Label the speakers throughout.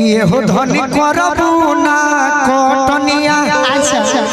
Speaker 1: ये हो धनी करबू ना कटनिया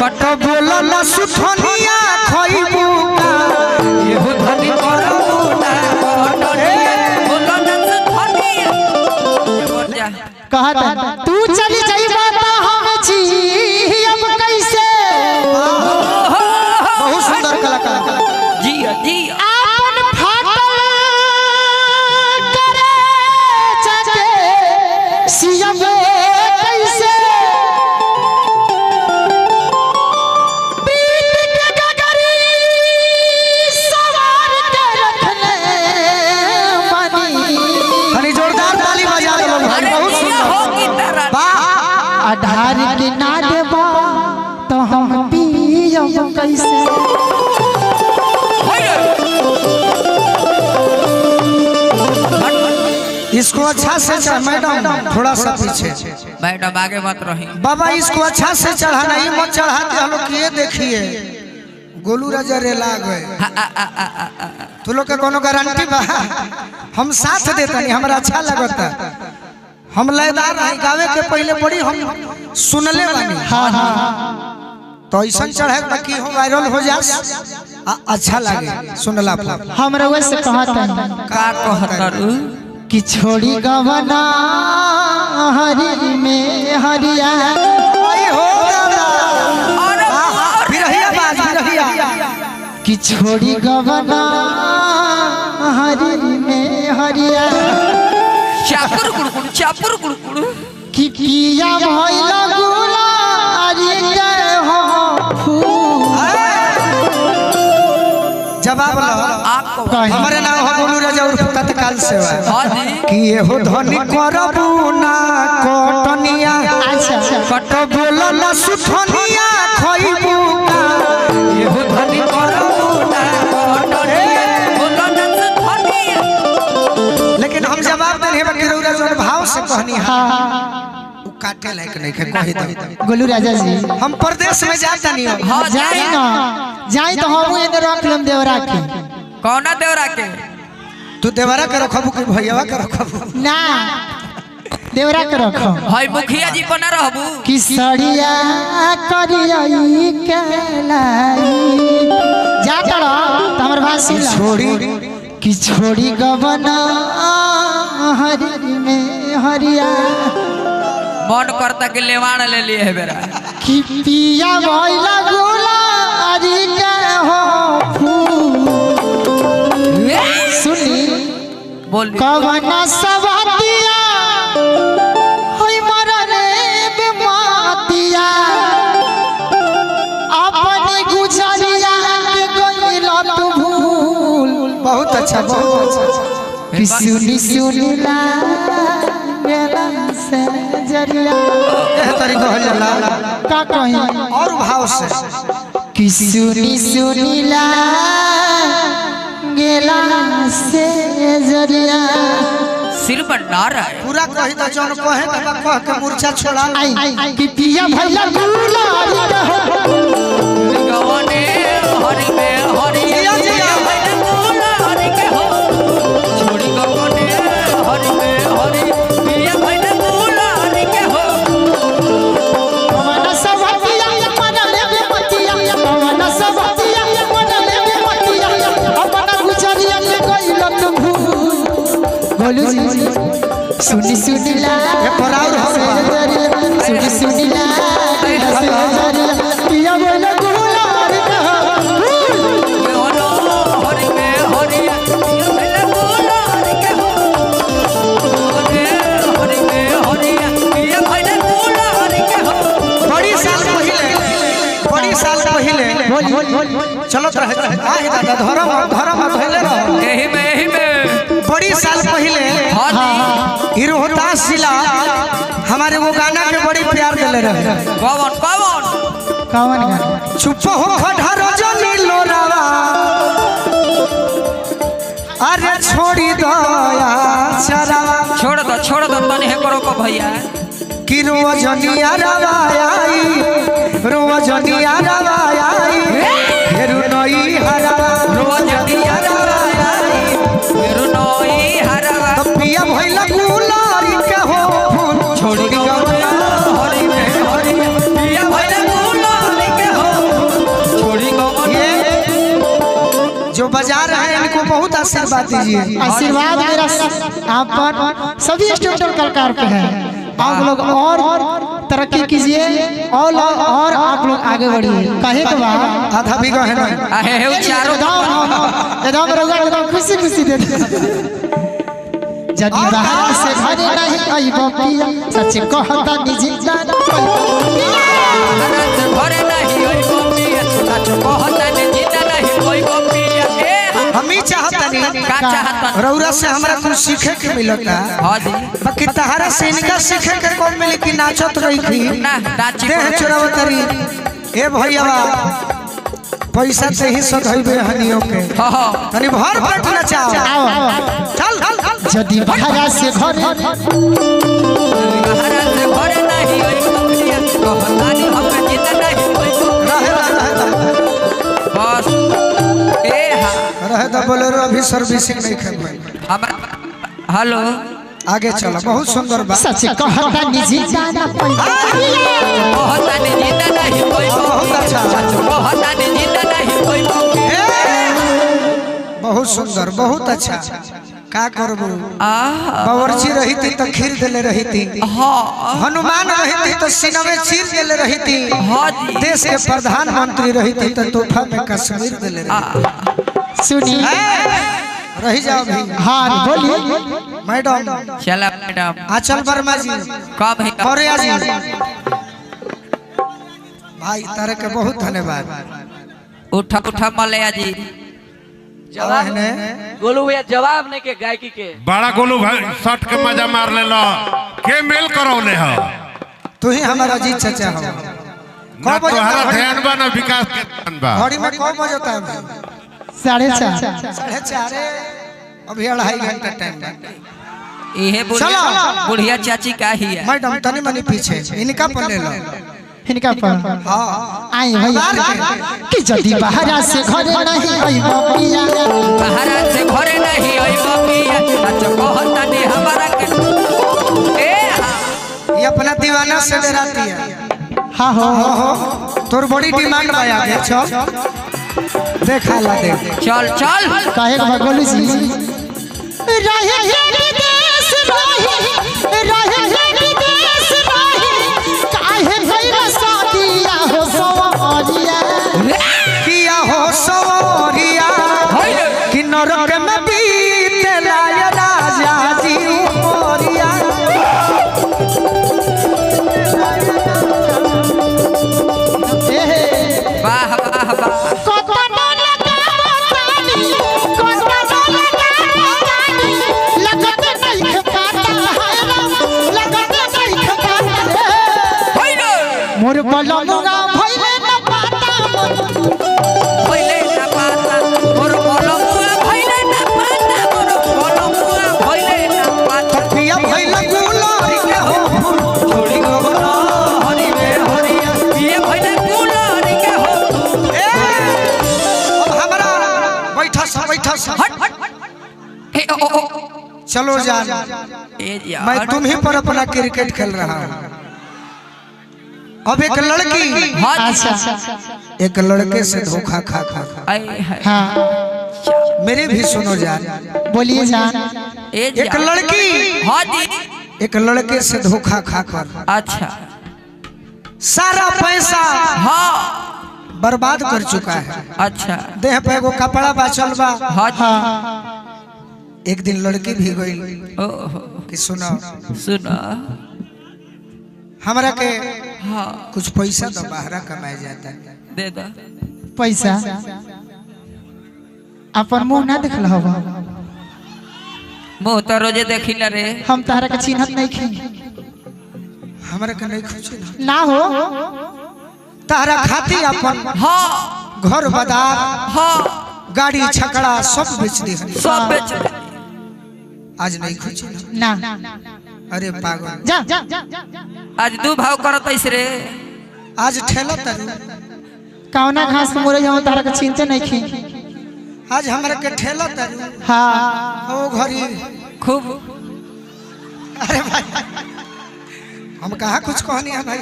Speaker 1: कट बोलल सुथनिया खइबू का ये हो धनी करबू ना कटनिया बोलल सुथनिया
Speaker 2: कहता तू चली जाइबा त हम छी अब कैसे।
Speaker 1: बहुत सुंदर कलाकार
Speaker 3: जी जी
Speaker 2: आपन फाटल करे जाके सियब कैसे। प्रीत के गगरी सवार के रखले मानी।
Speaker 1: हनी जोरदार ताली बजा दो भाई बहुत सुंदर वाह।
Speaker 2: आधार के ना देबा तो हम पियब कैसे।
Speaker 1: इसको अच्छा से चढ़ मैडम थोड़ा सा पीछे
Speaker 3: मैडम आगे मत रही
Speaker 1: बाबा इसको अच्छा से चढ़ाना ही मत चढ़ाते हम लोग ये देखिए गोलू राजा रेला गए तू लोग का कोनो गारंटी बा हम साथ देता नहीं हमरा अच्छा लगता हम लयदार नहीं गावे के पहले बड़ी हम सुनले बानी तो ऐसा चढ़े ताकि हम वायरल हो जा अच्छा लगे सुनला
Speaker 2: हम रउआ से कहता
Speaker 3: का कहतरू
Speaker 2: कि छोड़ी गवना हरी में हरिया कि छोड़ी गवना हरी में हरिया
Speaker 3: चापुर गुड़गुड़ चापुर गुड़गुड़
Speaker 2: कि पिया भइला गुलारी के हो फूल।
Speaker 1: जवाब हमारे नाम हो गोलू राजा उर्फ तत्काल सेवा कि ये हो धनी करबू ना कटनिया कट बोलल सुथनिया खइबू का ये हो धनी करबू ना कटनिया बोलल सुथनिया। लेकिन हम जवाब देने बा कि रउरा जोन भाव से कहनी हां उ काटे लायक नहीं के कहि दे
Speaker 2: गोलू राजा जी
Speaker 1: हम प्रदेश में जाता नहीं
Speaker 3: हां
Speaker 2: जाई ना जाई तो हम इधर रख लम देवरा के।
Speaker 3: कौना देवरा के
Speaker 1: तू देवरा के रखबू कि भैयावा के रखबू
Speaker 2: ना देवरा के रखो
Speaker 3: हई मुखिया जी बना रहबू
Speaker 2: कि सड़िया करियई केलाई जा तड़ हमर बात सुन
Speaker 1: छोड़ी
Speaker 2: कि छोड़ी गवना हरी में हरिया
Speaker 3: मन करता कि लेवान ले लिए है बेरा
Speaker 2: कि पिया भइला गुलारी के हो फूल। सुनी
Speaker 3: बोल
Speaker 2: कवना सवातिया होई मरने बेमातिया अपनी गुजरिया के गइल तू भूल।
Speaker 1: बहुत अच्छा
Speaker 2: कि सुनी सुनी ला मेरा से जरिया
Speaker 1: एह तरी कहल जाला
Speaker 2: का कहीं
Speaker 1: और भाव से
Speaker 2: कि सुनी सुनी ला गेला से जरिया
Speaker 3: सिर पर नारा है
Speaker 1: पूरा कही तो जौन कहे त कह के मूर्छा छोड़ा
Speaker 2: आई कि पिया भइला गुलारी के हो
Speaker 3: गवने हरि में हरि हरि के हो छोड़ी गवने हरि में हरि पिया भइला गुलारी के हो
Speaker 2: कवना सवातिया मन लेबे मतिया कवना सवातिया मन लेबे मतिया अपना गुजरिया के गइल तू भूल। बोलू जी सुनी सुनी ला सुनी सुनी ला पिया बोला गुलारी के हो
Speaker 3: हरि में हरि पिया भइला गुलारी के हो हरि में हरि पिया भइला गुलारी के हो
Speaker 1: बड़ी साल पहले चलो आही दादा धर्म धइले रहो
Speaker 3: एही में
Speaker 1: बड़ी साल पहले
Speaker 3: हां
Speaker 1: ई रोहतास जिला हमारे वो गाना के बड़ी प्यार दिले रहे
Speaker 3: कौन
Speaker 2: गाना
Speaker 1: चुप हो खढ़ा रजनी लोरावा अरे छोड़ी दया चरावा
Speaker 3: छोड़ दो तनी है करो को भैया
Speaker 1: कि रोजनिया रवाई रोजनिया रवाई फेरू नई हरा रोजनिया रवाई
Speaker 3: फेरू नई हरा
Speaker 1: पिया भइला गुलारी के हो छोड़ी आशीर्वाद दीजिए।
Speaker 2: आशीर्वाद मेरा आप पर सभी स्टूडेंट कलाकार पे है। आप लोग और तरक्की कीजिए और आप लोग आगे बढ़िए। कहे के बाद
Speaker 1: आधा भी है ना
Speaker 3: आहे वो चारों
Speaker 2: एकदम एकदम खुशी खुशी दे जब बाहर से घरे नहीं आई बपिया सच कहता निजी जान
Speaker 3: घरे नहीं ओई बम्बिया सच कहता निजी नहीं ओई बम्बिया ए
Speaker 1: हम ही चाहता नहीं
Speaker 3: का चाहता
Speaker 1: रौरा से हमरा कुछ सीखे के मिलता।
Speaker 3: हां जी
Speaker 1: बाकी तहरा से इनका सीखे के कौन मिली कि नाचत रही थी
Speaker 3: ना नाची
Speaker 1: देह चुरावतरी ए भैया पैसा से ही सधइबे हनियो के
Speaker 3: हां
Speaker 1: तनी भर पेट नचाओ चल
Speaker 2: जदी बाहर से घरे
Speaker 3: बाहर से घरे नहीं ओई बम्बिया कहता नहीं हम जीता नहीं ओई
Speaker 1: रहे
Speaker 3: बस ए हां
Speaker 1: रहे तो बोलेरो अभी सर्विसिंग नहीं कर पाई।
Speaker 3: हम हेलो
Speaker 1: आगे चलो बहुत सुंदर बात
Speaker 2: सच कहता निजी जान
Speaker 3: कहता नहीं जीता नहीं ओई
Speaker 1: बहुत अच्छा
Speaker 3: सच कहता नहीं जीता नहीं ओई
Speaker 1: बहुत सुंदर बहुत अच्छा का करबू
Speaker 3: आहा
Speaker 1: बावर्ची रही थी तो खीर देले रही थी
Speaker 3: हां
Speaker 1: हनुमान रही थी तो सीना में चीर देले रही थी
Speaker 3: हां जी
Speaker 1: देश के प्रधानमंत्री रही थी तो तोहफा में कश्मीर देले रही
Speaker 2: सुनी
Speaker 1: रही जाओ भी
Speaker 2: हाँ बोलिए
Speaker 1: मैडम
Speaker 3: चला मैडम
Speaker 1: आचल वर्मा जी
Speaker 3: कब है
Speaker 1: मौर्या जी भाई तारे के बहुत धन्यवाद।
Speaker 3: उठा उठा मलया जी
Speaker 1: जवाब ने
Speaker 4: गोलू भैया जवाब नहीं के गायकी के
Speaker 5: बड़ा गोलू भाई शर्ट के मजा मार ले लो के मेल करौले हो
Speaker 1: तू ही हमारा जीत चाचा हो।
Speaker 5: ना तोहरा ध्यान बा ना विकास के ध्यान बा
Speaker 1: घड़ी में कौन बजता है
Speaker 2: 4:30
Speaker 1: 4:30 अभी 2.5 घंटा टाइम है।
Speaker 3: इहे
Speaker 1: चलो।
Speaker 3: बुढ़िया चाची का ही है
Speaker 1: मैडम तनी मनी पीछे इनका पर ले लो
Speaker 2: इनका पर
Speaker 1: हाँ
Speaker 2: आई भैया कि जदी बाहर से घरे नहीं आई बपिया
Speaker 3: बाहर से घरे नहीं आई बपिया सच कहता नहीं हमारा के ए हां
Speaker 1: ये अपना दीवाना से डराती है।
Speaker 2: हाँ हो
Speaker 1: तोर बड़ी डिमांड बा आगे चल देखा ला दे
Speaker 3: चल चल
Speaker 2: काहे का गोलू जी रहे विदेश रहे विदेश काहे भइल सादिया हो सवरिया
Speaker 1: किया हो सवरिया कि नरक में बीतेला या राजा जी मोरिया
Speaker 3: वाह वाह वाह
Speaker 2: कोतना लगावतानी लगत नहीं खाता लगत नहीं खाता मोर बलमुगा भइले न पाता
Speaker 3: भइले ना पाता मोर बोलमुआ भइले ना पाता मोर बोलमुआ भइले ना पाता
Speaker 1: पिया भइल गुलारी के हो
Speaker 3: छोड़ी गो ना हरि वे हरिया ये भइले गुलारी के हो
Speaker 1: अब हमरा बैठा सा
Speaker 3: हट हट ए ओ ओ
Speaker 1: चलो जान
Speaker 3: ए यार
Speaker 1: मैं तुम ही पर अपना क्रिकेट खेल रहा हूँ। अब एक लड़की
Speaker 3: हां
Speaker 2: अच्छा
Speaker 1: एक लड़के से धोखा खा
Speaker 3: आए है
Speaker 2: हाँ
Speaker 1: मेरे भी सुनो जान
Speaker 2: बोलिए जान
Speaker 3: ए
Speaker 1: एक लड़की
Speaker 3: हां जी
Speaker 1: एक लड़के से धोखा खाकर
Speaker 3: अच्छा
Speaker 1: सारा पैसा
Speaker 3: हां
Speaker 1: बर्बाद कर चुका है।
Speaker 3: अच्छा
Speaker 1: देह पे एगो कपड़ा बाचल बा।
Speaker 3: हां जी
Speaker 2: हाँ
Speaker 1: एक दिन लड़की भी गई
Speaker 3: ओहो
Speaker 1: कि सुनो
Speaker 3: सुना
Speaker 1: हमरा के
Speaker 3: हां
Speaker 1: कुछ पैसा तो बाहर कमाया जाता है।
Speaker 3: दे दो
Speaker 2: पैसा अपन मुंह ना देखल हवा
Speaker 3: मुंह तो रोजे देखिला रे
Speaker 2: हम तारा के चिन्हत नहीं खी
Speaker 1: हमरा के नहीं खुशी
Speaker 2: ना हो
Speaker 1: तारा खाती अपन
Speaker 3: हां
Speaker 1: घर बाजार
Speaker 3: हां
Speaker 1: गाड़ी छकड़ा सब बेच दी है।
Speaker 3: सब बेच दे।
Speaker 1: आज नहीं खुशी
Speaker 2: ना
Speaker 1: अरे पागल
Speaker 2: जा
Speaker 3: आज दू भाव करत ऐसे रे
Speaker 1: आज ठेला तरू
Speaker 2: कौना घास के मोरे जाऊं तारा के चिंते नहीं खी
Speaker 1: आज हमरा के ठेला तरू
Speaker 2: हाँ
Speaker 1: ओ घरी
Speaker 3: खूब
Speaker 1: अरे भाई हम कहा कुछ कहनी है भाई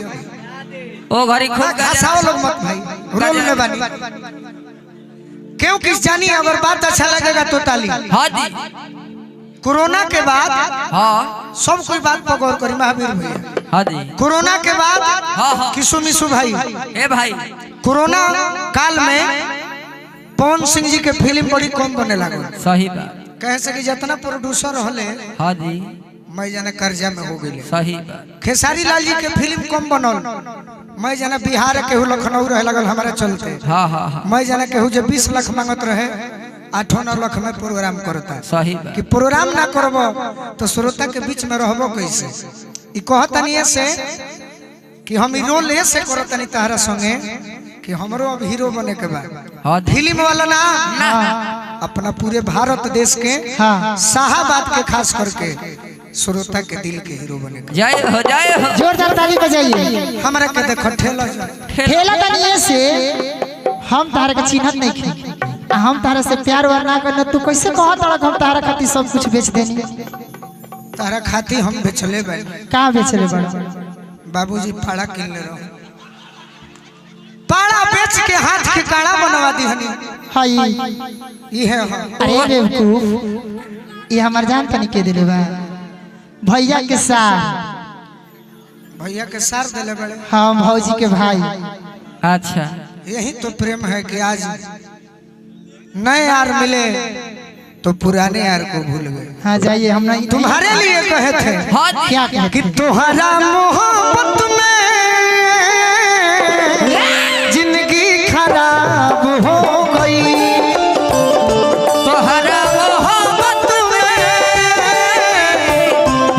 Speaker 3: ओ घरी खूब
Speaker 1: घासाओ लोग मत भाई रोल में बनी क्यों किस जानी अगर बात अच्छा लगेगा तो ताली।
Speaker 3: हाँ जी
Speaker 1: कोरोना के बाद
Speaker 3: हाँ
Speaker 1: सब कोई बात पर गौर करी महावीर भैया।
Speaker 3: हाँ जी
Speaker 1: कोरोना के बाद
Speaker 3: हाँ।
Speaker 1: किशु मिशु भाई
Speaker 3: ए भाई
Speaker 1: कोरोना काल में पवन सिंह जी के फिल्म बड़ी कम बने लगा।
Speaker 3: सही बात
Speaker 1: कहे से कि जितना प्रोड्यूसर हले
Speaker 3: हाँ जी
Speaker 1: मैं जाने कर्जा में हो गई।
Speaker 3: सही बात
Speaker 1: खेसारी लाल जी के फिल्म कम बनल मैं जाने बिहार केहू लखनऊ रहे लगल हमारे चलते।
Speaker 3: हाँ हाँ हाँ
Speaker 1: मैं जाने केहू जो 20 लाख मांगत रहे 8-9 लाख में प्रोग्राम करता
Speaker 3: सही बात
Speaker 1: कि प्रोग्राम ना करबो तो श्रोता के बीच में रहबो कैसे। ई कहतनी से कि हम रोल ऐसे करतनी तहरा संगे कि हमरो अब हीरो बने के बाद
Speaker 3: हाँ जी
Speaker 1: फिल्म वाला ना अपना पूरे भारत देश के
Speaker 2: हाँ।
Speaker 1: शाहबाद के खास करके श्रोता के दिल के हीरो बने के।
Speaker 3: जय हो
Speaker 2: जोरदार ताली बजाइए।
Speaker 1: हमरा के देखो ठेला
Speaker 2: खेला तनिए से हम तारा के चिन्हत नहीं खे हम तारा से प्यार वरना करना तू कैसे कहत तड़क हम तारा खाती सब कुछ बेच देनी।
Speaker 1: तारा खाती हम बेचले बे
Speaker 2: का बेचले बड़ा
Speaker 1: बाबूजी फाड़ा किन ले रहो पाड़ा बेच के हाथ के काड़ा बनवा दी हनी।
Speaker 2: हाय
Speaker 1: ई है हम।
Speaker 2: अरे बेवकूफ ये हमार जान तनी के दिले बा भैया के साथ
Speaker 1: भैया के सार देले बड़े
Speaker 2: हम भौजी के भाई।
Speaker 3: अच्छा
Speaker 1: यही तो प्रेम है कि आज नए यार मिले तो पुराने यार को भूल गए।
Speaker 2: हाँ जाइए हम नहीं
Speaker 1: तुम्हारे लिए कहे थे
Speaker 3: हाँ जी
Speaker 2: क्या कहते
Speaker 1: कि तुम्हारा मोहब्बत में जिंदगी खराब हो गई।
Speaker 3: तोहरा मोहब्बत में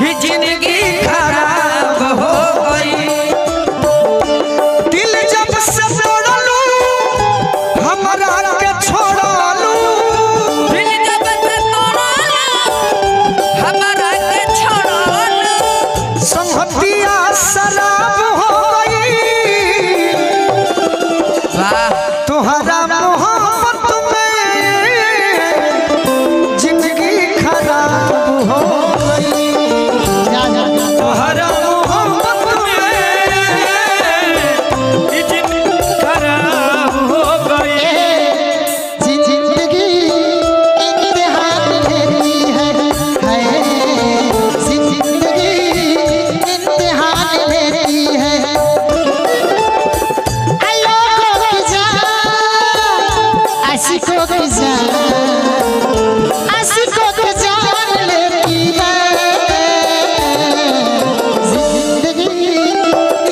Speaker 3: ही जिंदगी खराब हो गई।
Speaker 1: दिल जब से तोड़लू हमरा के छोड़लू
Speaker 3: दिल जब से तोड़ला हमारा के छोड़ला
Speaker 1: संहतिया शराब हो गई।
Speaker 3: वाह
Speaker 1: तुम्हारा मोहब्बत में जिंदगी खराब हो गई।
Speaker 2: जा जा जा
Speaker 1: तुम्हारा मोहब्बत में जिंदगी खराब हो गई।
Speaker 2: जिंदगी इम्तिहान लेती है जिंदगी इम्तिहान लेती है। लोगों की जान आशिकों की जान आशिकों की जान लेती है। जिंदगी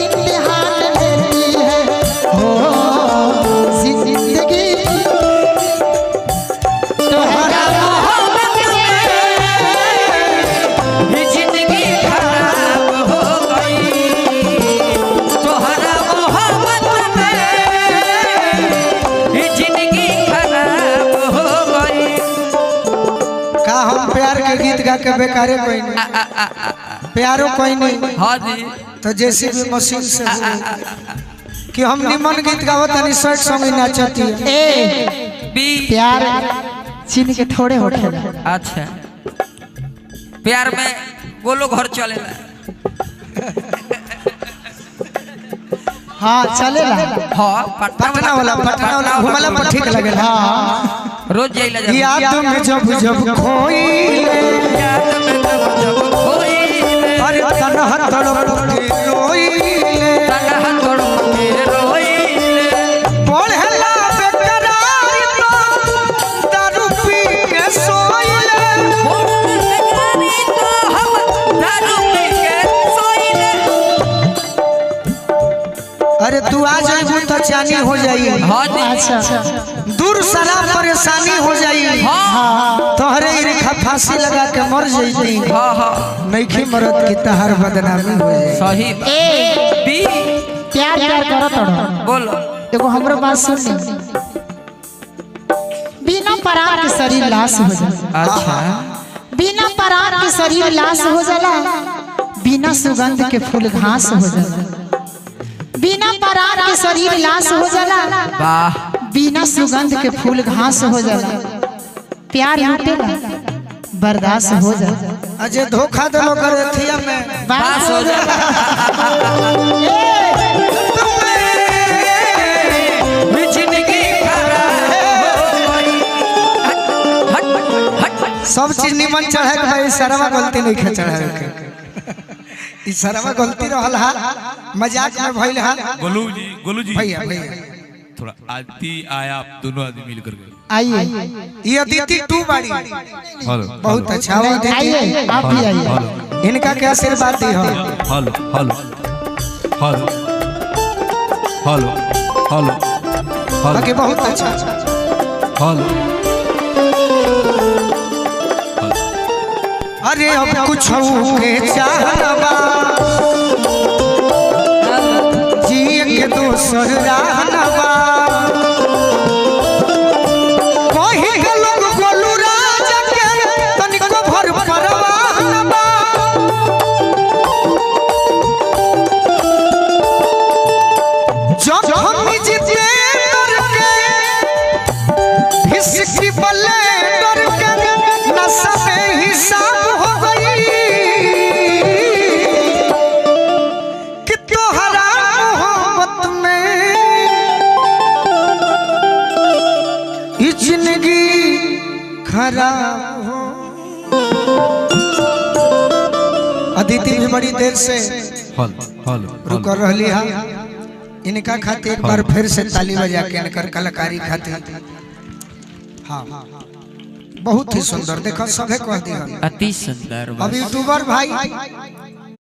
Speaker 2: इम्तिहान लेती है हो जिंदगी
Speaker 3: तोहरा मोहब्बत में ही जिंदगी खराब हो गई। तोहरा मोहब्बत में ही जिंदगी खराब हो गई।
Speaker 1: का हम प्यार के गीत गा के बेकारे कोई नहीं प्यारो कोई नहीं।
Speaker 3: हाँ जी
Speaker 1: तो जैसे भी मशीन से कि हम निमन गीत गावत तनी शर्ट संग नाचती
Speaker 2: ए
Speaker 3: बी
Speaker 2: प्यार चीन के थोड़े होखेला।
Speaker 3: अच्छा प्यार में गोलो घर चलेला।
Speaker 2: हाँ चलेला।
Speaker 3: हाँ
Speaker 1: पटना वाला घुमला पर ठीक लगेला।
Speaker 2: हाँ
Speaker 3: रोज जाइला जब
Speaker 1: याद में जब जब खोइले
Speaker 3: याद में जब खोइले
Speaker 1: अरे तन्हा तड़प के रोइले
Speaker 3: तन्हा तड़प के रोइले
Speaker 1: पढ़ला बेकरार तो दारू पी के सोइले।
Speaker 3: तो हम दारू पी के सोइले।
Speaker 1: अरे तू आ जाइबू तो चानी हो जाई
Speaker 3: हाँ जी
Speaker 2: अच्छा
Speaker 1: दूर सारा परेशानी हो जाई
Speaker 3: हाँ
Speaker 1: तोहरे रेखा फांसी लगा के मर जइती
Speaker 3: हाँ हाँ
Speaker 1: नइखी मरद की तहार बदनामी हो जाई।
Speaker 3: सही
Speaker 2: ए
Speaker 3: बी
Speaker 2: प्यार प्यार करो तड़ो
Speaker 3: बोलो
Speaker 2: एगो हमरो बात सुनी। बिना परार के शरीर लाश हो जाला।
Speaker 3: अच्छा
Speaker 2: बिना परार के शरीर लाश हो जाला। बिना सुगंध के फूल घास हो जाला। बिना परार के शरीर लाश हो जाला।
Speaker 3: वाह
Speaker 2: बिना सुगंध के फूल घास हो जाला। प्यार लूटेला बर्दाश्त हो जाला।
Speaker 1: अजय धोखा देलो करे थिया में
Speaker 3: पास हो जा। जिंदगी खराब हो गई।
Speaker 1: निमन चढ़े के भाई सरवा गलती नहीं खे चढ़े के ई सरवा गलती रहल हा मजाक में भइल हा
Speaker 6: गोलू जी
Speaker 1: भैया
Speaker 6: थोड़ा आदि आया आप दोनों आदमी मिल करके
Speaker 2: आइए
Speaker 1: ये अदिति 2 बाड़ी
Speaker 6: हेलो
Speaker 1: बहुत अच्छा हो
Speaker 2: आइए आप भी आइए
Speaker 1: इनका क्या आशीर्वाद दी हो
Speaker 6: hello hello hello hello hello
Speaker 1: बाकी बहुत अच्छा
Speaker 6: हेलो
Speaker 1: अरे अब कुछ के चाहबा जिए के दोसर रहनबा कहि के लोग गोलू राजा के तनिको भर परवानबा जब हम जीते करके हिस्की बल्ले डर के नशा में हिसाब हो गई कि तोहरा मोहब्बत में ये जिंदगी खराब हो। अदिति भी बड़ी देर से रुक रही है इनका खातिर एक बार फिर से ताली बजा के इनकर कलाकारी खातिर हाँ बहुत ही सुंदर देखो सभे कह दिया
Speaker 3: अति सुंदर
Speaker 1: अब यूट्यूबर भाई